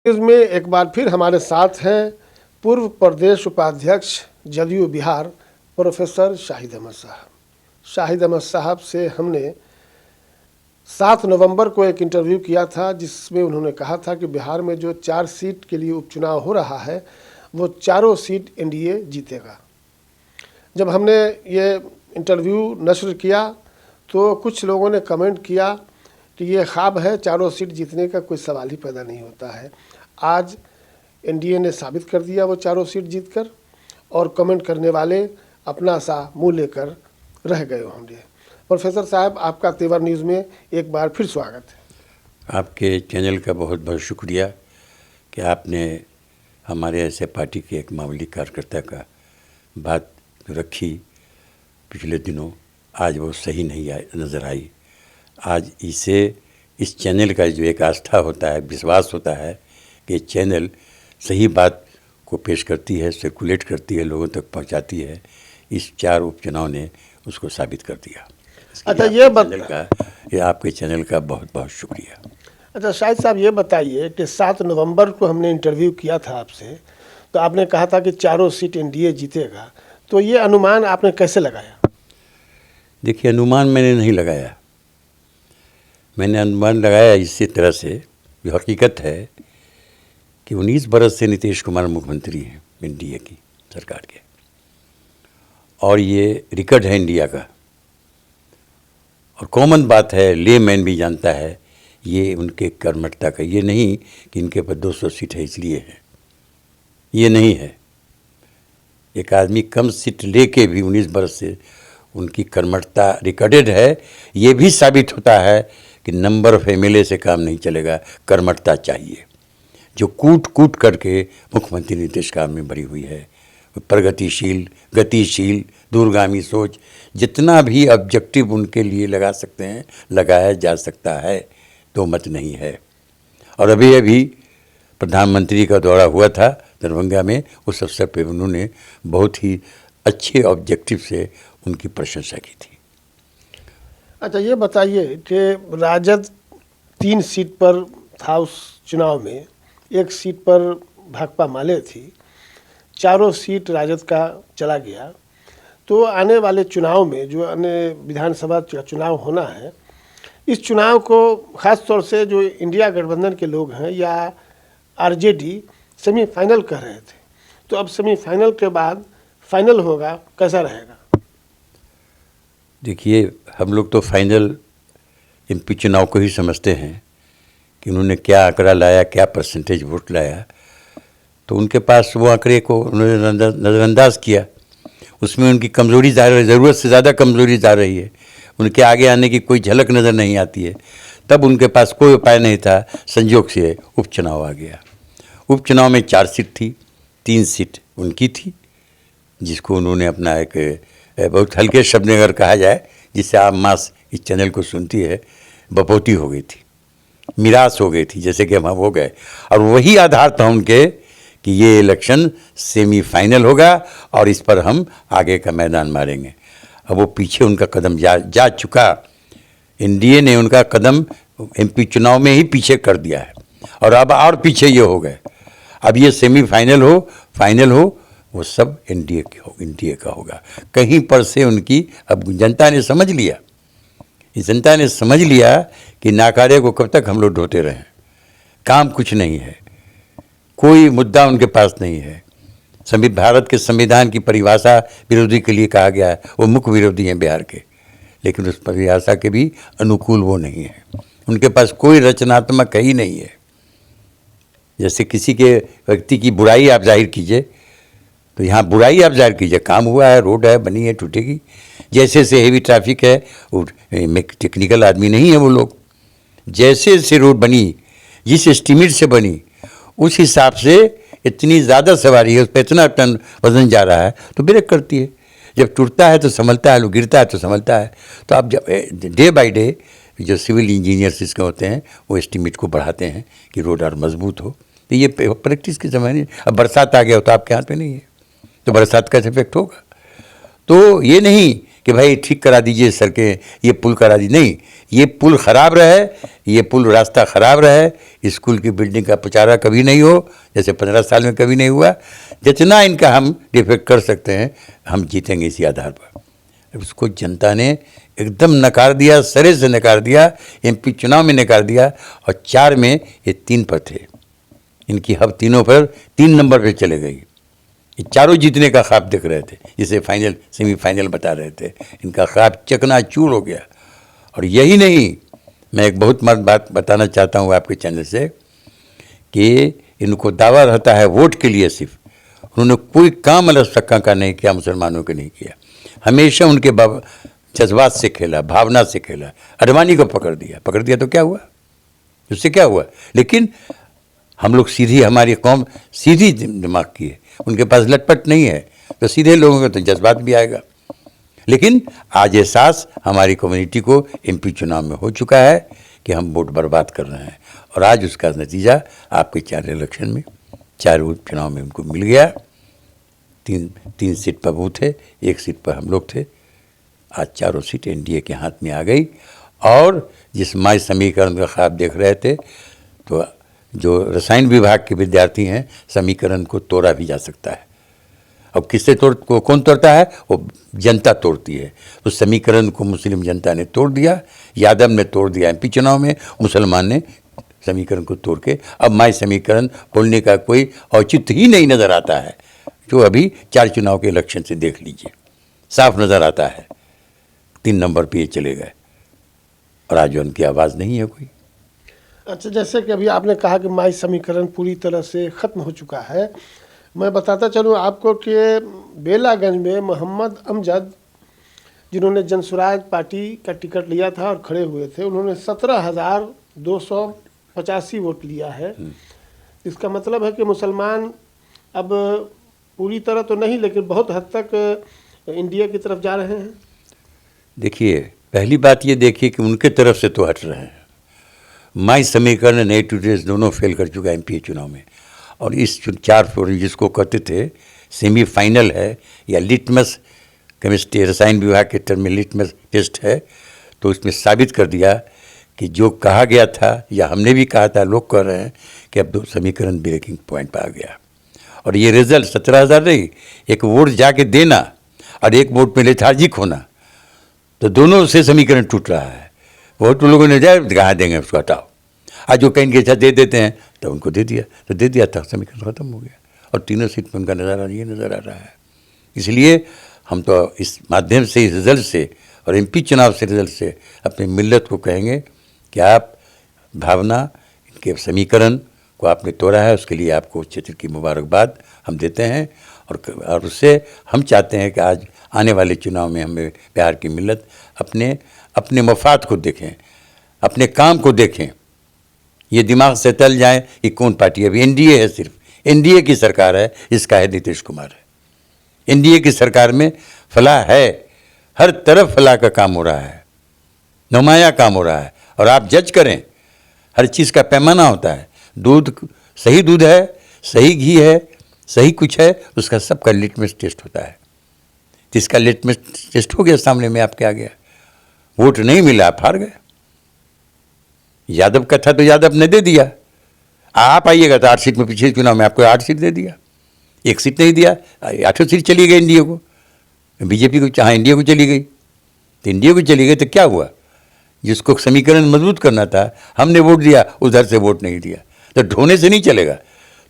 में एक बार फिर हमारे साथ हैं पूर्व प्रदेश उपाध्यक्ष जदयू बिहार प्रोफेसर शाहिद अहमद साहब। शाहिद अहमद साहब से हमने 7 नवंबर को एक इंटरव्यू किया था, जिसमें उन्होंने कहा था कि बिहार में जो 4 सीट के लिए उपचुनाव हो रहा है वो चारों सीट एनडीए जीतेगा। जब हमने ये इंटरव्यू नश्र किया तो कुछ लोगों ने कमेंट किया कि ये ख्वाब है, चारों सीट जीतने का कोई सवाल ही पैदा नहीं होता है। आज एनडीए ने साबित कर दिया वो चारों सीट जीतकर, और कमेंट करने वाले अपना सा मुंह लेकर रह गए होंगे। प्रोफेसर साहब, आपका तेवर न्यूज़ में एक बार फिर स्वागत है। आपके चैनल का बहुत बहुत शुक्रिया कि आपने हमारे ऐसे पार्टी के एक मामूली कार्यकर्ता का बात रखी पिछले दिनों, आज वो सही नहीं नज़र आई। आज इस चैनल का जो एक आस्था होता है, विश्वास होता है कि चैनल सही बात को पेश करती है, सर्कुलेट करती है, लोगों तक पहुंचाती है। इस 4 उपचुनाव ने उसको साबित कर दिया। अच्छा, ये आपके चैनल का बहुत बहुत शुक्रिया। अच्छा शाहिद साहब, ये बताइए कि 7 नवंबर को हमने इंटरव्यू किया था आपसे, तो आपने कहा था कि चारों सीट एनडीए जीतेगा, तो ये अनुमान आपने कैसे लगाया? देखिए, अनुमान मैंने नहीं लगाया। मैंने अनुमान लगाया इसी तरह से, जो हकीकत है कि 19 बरस से नीतीश कुमार मुख्यमंत्री हैं एनडीए की सरकार के, और ये रिकॉर्ड है इंडिया का। और कॉमन बात है, लेमैन भी जानता है, ये उनके कर्मठता का, ये नहीं कि इनके पास 200 सीट है इसलिए है, ये नहीं है। एक आदमी कम सीट लेके भी 19 बरस से उनकी कर्मठता रिकॉर्डेड है। ये भी साबित होता है कि नंबर ऑफ एमएलए से काम नहीं चलेगा, कर्मठता चाहिए, जो कूट कूट करके मुख्यमंत्री नीतीश कुमार में भरी हुई है। प्रगतिशील, गतिशील, दूरगामी सोच, जितना भी ऑब्जेक्टिव उनके लिए लगा सकते हैं लगाया जा सकता है, तो मत नहीं है। और अभी प्रधानमंत्री का दौरा हुआ था दरभंगा में, उस अवसर पर उन्होंने बहुत ही अच्छे ऑब्जेक्टिव से उनकी प्रशंसा की थी। अच्छा, ये बताइए कि राजद 3 सीट पर था उस चुनाव में, 1 सीट पर भाकपा माले थी, चारों सीट राजद का चला गया। तो आने वाले चुनाव में जो अन्य विधानसभा चुनाव होना है, इस चुनाव को ख़ास तौर से जो इंडिया गठबंधन के लोग हैं या आरजेडी सेमीफाइनल कह रहे थे, तो अब सेमीफाइनल के बाद फाइनल होगा, कैसा रहेगा? देखिए, हम लोग तो फाइनल एमपी चुनाव को ही समझते हैं कि उन्होंने क्या आंकड़ा लाया, क्या परसेंटेज वोट लाया। तो उनके पास वो आंकड़े को उन्होंने नज़रअंदाज किया। उसमें उनकी कमज़ोरी ज़रूरत से ज़्यादा कमज़ोरी जा रही है, उनके आगे आने की कोई झलक नज़र नहीं आती है। तब उनके पास कोई उपाय नहीं था, संयोग से उपचुनाव आ गया। उपचुनाव में 4 सीट थी, 3 सीट उनकी थी, जिसको उन्होंने अपना एक बहुत हल्के शब्द में अगर कहा जाए, जिससे आम मास इस चैनल को सुनती है, बपौती हो गई थी, निराश हो गई थी, जैसे कि हम हो गए। और वही आधार था उनके कि ये इलेक्शन सेमीफाइनल होगा और इस पर हम आगे का मैदान मारेंगे। अब वो पीछे उनका कदम जा चुका। एनडीए ने उनका कदम एमपी चुनाव में ही पीछे कर दिया है, और अब और पीछे ये हो गए। अब ये सेमीफाइनल हो, फाइनल हो, वो सब एनडीए का होगा। कहीं पर से उनकी अब जनता ने समझ लिया, जनता ने समझ लिया कि नाकारे को कब तक हम लोग ढोते रहें, काम कुछ नहीं है, कोई मुद्दा उनके पास नहीं है। भारत के संविधान की परिभाषा विरोधी के लिए कहा गया है, वो मुख्य विरोधी हैं बिहार के, लेकिन उस परिभाषा के भी अनुकूल वो नहीं है। उनके पास कोई रचनात्मक ही नहीं है। जैसे किसी के व्यक्ति की बुराई आप जाहिर कीजिए, तो यहाँ बुराई आप जाहिर कीजिए, काम हुआ है, रोड है, बनी है, टूटेगी। जैसे से हेवी ट्रैफिक है, टेक्निकल आदमी नहीं है वो लोग। जैसे से रोड बनी, जिस एस्टीमेट से बनी, उस हिसाब से इतनी ज़्यादा सवारी है, उस पर इतना टन वजन जा रहा है, तो ब्रेक करती है। जब टूटता है तो संभलता है, गिरता है तो संभलता है। तो आप जब डे बाय डे जो सिविल इंजीनियर्स इसके होते हैं, वो एस्टीमेट को बढ़ाते हैं कि रोड और मजबूत हो। तो ये प्रैक्टिस के ज़माने। अब बरसात आ गया हो तो आपके हाथ में नहीं है, तो बरसात का इफेक्ट होगा। तो ये नहीं कि भाई ठीक करा दीजिए सड़कें, ये पुल करा दीजिए, नहीं, ये पुल ख़राब रहे, ये पुल रास्ता ख़राब रहे, स्कूल की बिल्डिंग का पुचारा कभी नहीं हो, जैसे 15 साल में कभी नहीं हुआ। जितना इनका हम डिफेक्ट कर सकते हैं, हम जीतेंगे इसी आधार पर। उसको जनता ने एकदम नकार दिया, सरे से नकार दिया, MP चुनाव में नकार दिया, और 4 में ये 3 पर थे। इनकी हब तीनों पर 3 नंबर पर चले गई। ये चारों जीतने का ख्वाब देख रहे थे, जिसे फाइनल सेमीफाइनल बता रहे थे, इनका ख्वाब चकनाचूर हो गया। और यही नहीं, मैं एक बहुत मर्द बात बताना चाहता हूँ आपके चैनल से, कि इनको दावा रहता है वोट के लिए, सिर्फ उन्होंने कोई काम अलग का नहीं किया, मुसलमानों के नहीं किया। हमेशा उनके जज्बात से खेला, भावना से खेला। अडवाणी को पकड़ दिया तो क्या हुआ, उससे क्या हुआ? लेकिन हम लोग सीधी, हमारी कौम सीधी दिमाग की है, उनके पास लटपट नहीं है, तो सीधे लोगों का तो जज्बात भी आएगा। लेकिन आज एहसास हमारी कम्युनिटी को MP चुनाव में हो चुका है कि हम वोट बर्बाद कर रहे हैं, और आज उसका नतीजा आपके 4 इलेक्शन में, 4 उपचुनाव में उनको मिल गया। 3 सीट पर वो थे, 1 सीट पर हम लोग थे। आज 4 सीट NDA के हाथ में आ गई। और जिस माई समीकरण का ख्वाब देख रहे थे, तो जो रसायन विभाग के विद्यार्थी हैं, समीकरण को तोड़ा भी जा सकता है। अब किससे कौन तोड़ता है? वो जनता तोड़ती है। उस समीकरण को मुस्लिम जनता ने तोड़ दिया, यादव ने तोड़ दिया MP चुनाव में, मुसलमान ने समीकरण को तोड़ के अब माई समीकरण बोलने का कोई औचित्य ही नहीं नज़र आता है। जो अभी 4 चुनाव के इलेक्शन से देख लीजिए, साफ नज़र आता है 3 नंबर पे ये चले गए, और आज उनकी आवाज़ नहीं है कोई। अच्छा, जैसे कि अभी आपने कहा कि माई समीकरण पूरी तरह से ख़त्म हो चुका है, मैं बताता चलूँ आपको कि बेलागंज में मोहम्मद अमजद, जिन्होंने जनसुराज पार्टी का टिकट लिया था और खड़े हुए थे, उन्होंने 17,285 वोट लिया है। इसका मतलब है कि मुसलमान अब पूरी तरह तो नहीं, लेकिन बहुत हद तक इंडिया की तरफ जा रहे हैं। देखिए, पहली बात ये देखिए कि उनके तरफ से तो हट रहे हैं। माई समीकरण, नए टूडेस दोनों फेल कर चुका है MP चुनाव में। और इस 4 जिसको कहते थे सेमीफाइनल है, या लिटमस केमिस्ट्री, रसायन विभाग के टर्म में लिटमस टेस्ट है, तो उसमें साबित कर दिया कि जो कहा गया था, या हमने भी कहा था, लोग कह रहे हैं कि अब 2 समीकरण ब्रेकिंग पॉइंट पर आ गया। और ये रिजल्ट 17,000 नहीं, एक वोट जाके देना और एक वोट में लेथार्जिक होना, तो दोनों से समीकरण टूट रहा है। वोट लोगों ने जाए कहाँ देंगे, उसको हटाओ। आज जो कहेंगे अच्छा दे देते हैं, तो उनको दे दिया था, समीकरण खत्म हो गया। और तीनों सीट में उनका नज़ारा ये नज़र आ रहा है। इसलिए हम तो इस माध्यम से, इस रिज़ल्ट से और MP चुनाव से रिज़ल्ट से अपनी मिल्लत को कहेंगे कि आप भावना, इनके समीकरण को आपने तोड़ा है, उसके लिए आपको क्षेत्र की मुबारकबाद हम देते हैं। और उससे हम चाहते हैं कि आज आने वाले चुनाव में हमें बिहार की मिल्लत अपने मफाद को देखें, अपने काम को देखें। ये दिमाग से तल जाए कि कौन पार्टी, अभी NDA है, सिर्फ NDA की सरकार है, इसका है नीतीश कुमार है। NDA की सरकार में फलाह है, हर तरफ फलाह का काम हो रहा है, नुमाया काम हो रहा है। और आप जज करें, हर चीज़ का पैमाना होता है। दूध, सही दूध है, सही घी है, सही कुछ है, उसका सबका लिटमस टेस्ट होता है। जिसका लिटमस टेस्ट हो गया, सामने में आपके आ गया, वोट नहीं मिला, आप हार गए। यादव का था तो यादव ने दे दिया, आप आइएगा तो 8 सीट में, पिछले चुनाव में आपको 8 सीट दे दिया, 1 सीट नहीं दिया, 8 सीट चली गई NDA को, BJP को, चाहे NDA को चली गई, तो NDA को चली गई तो क्या हुआ? जिसको समीकरण मजबूत करना था, हमने वोट दिया, उधर से वोट नहीं दिया, तो ढोने से नहीं चलेगा।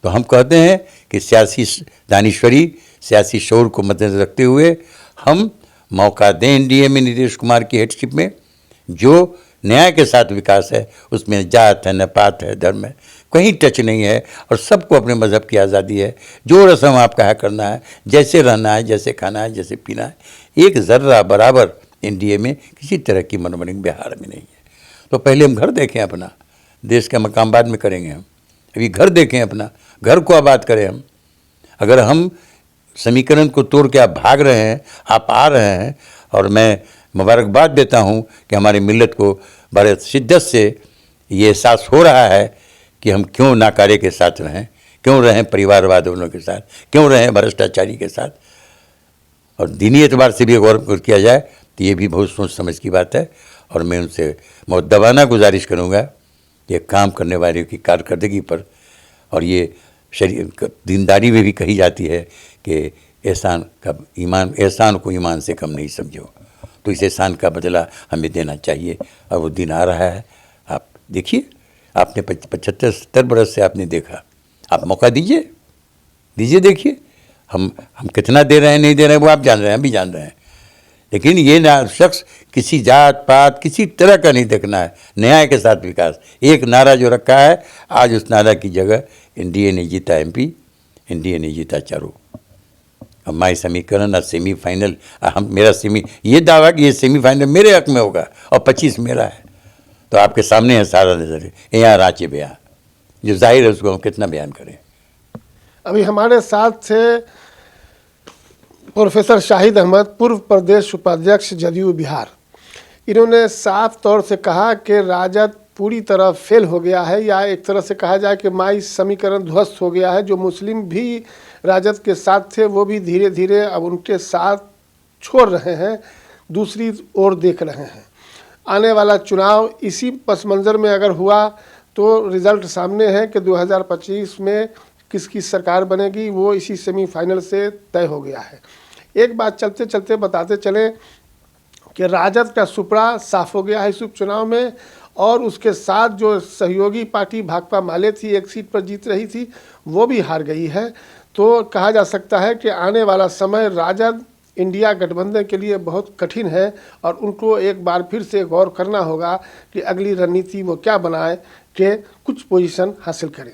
तो हम कहते हैं कि सियासी दानिश्वरी, सियासी शौर को मद्देनजर रखते हुए हम मौका दें NDA में, नीतीश कुमार की हेडशिप में। जो न्याय के साथ विकास है, उसमें जात है, न पात है, धर्म है, कहीं टच नहीं है, और सबको अपने मज़हब की आज़ादी है। जो रस्म आपका है करना है, जैसे रहना है, जैसे खाना है, जैसे पीना है, एक ज़र्रा बराबर NDA में किसी तरह की मनोमनिंग बिहार में नहीं है। तो पहले हम घर देखें अपना, देश का मकाम बाद में करेंगे हम। अभी घर देखें अपना, घर को आबाद करें हम। अगर हम समीकरण को तोड़ के आप भाग रहे हैं, आप आ रहे हैं, और मैं मुबारकबाद देता हूं कि हमारी मिल्लत को बड़े शिद्दत से ये एहसास हो रहा है कि हम क्यों नाकारे के साथ रहें, क्यों रहें परिवारवाद वालों के साथ, क्यों रहें भ्रष्टाचारी के साथ। और दीनी एतबार से भी गौर किया जाए तो ये भी बहुत सोच समझ की बात है और मैं उनसे मुद्दबाना गुजारिश करूँगा ये काम करने वाले की कारकर्दगी पर। और ये शरीर दीनदारी में भी कही जाती है कि एहसान को ईमान से कम नहीं समझो, तो इस एहसान का बदला हमें देना चाहिए और वो दिन आ रहा है। आप देखिए, आपने 75-70 बरस से आपने देखा, आप मौका दीजिए देखिए हम कितना दे रहे हैं नहीं दे रहे हैं वो आप जान रहे हैं, हम भी जान रहे हैं। लेकिन ये ना शख्स किसी जात पात किसी तरह का नहीं देखना है, न्याय के साथ विकास। एक नारा जो रखा है, आज उस नारा की जगह एनडीए ने जीता एमपी, एनडीए ने जीता चारों। हमारे समीकरण और सेमीफाइनल, मेरा ये दावा कि ये सेमीफाइनल मेरे हक में होगा और 25 मेरा है, तो आपके सामने है सारा नजर, यहाँ रांचे बयान जो जाहिर है उसको हम कितना बयान करें। अभी हमारे साथ थे प्रोफेसर शाहिद अहमद, पूर्व प्रदेश उपाध्यक्ष जदयू बिहार। इन्होंने साफ तौर से कहा कि राजद पूरी तरह फेल हो गया है, या एक तरह से कहा जाए कि माई समीकरण ध्वस्त हो गया है। जो मुस्लिम भी राजद के साथ थे वो भी धीरे धीरे अब उनके साथ छोड़ रहे हैं, दूसरी ओर देख रहे हैं। आने वाला चुनाव इसी पस मंज़र में अगर हुआ तो रिज़ल्ट सामने है कि 2025 में किसकी सरकार बनेगी वो इसी सेमीफाइनल से तय हो गया है। एक बात चलते चलते बताते चले कि राजद का सुपड़ा साफ हो गया है इस उपचुनाव में, और उसके साथ जो सहयोगी पार्टी भाकपा माले थी, एक सीट पर जीत रही थी, वो भी हार गई है। तो कहा जा सकता है कि आने वाला समय राजद इंडिया गठबंधन के लिए बहुत कठिन है और उनको एक बार फिर से गौर करना होगा कि अगली रणनीति वो क्या बनाए कि कुछ पोजीशन हासिल करें।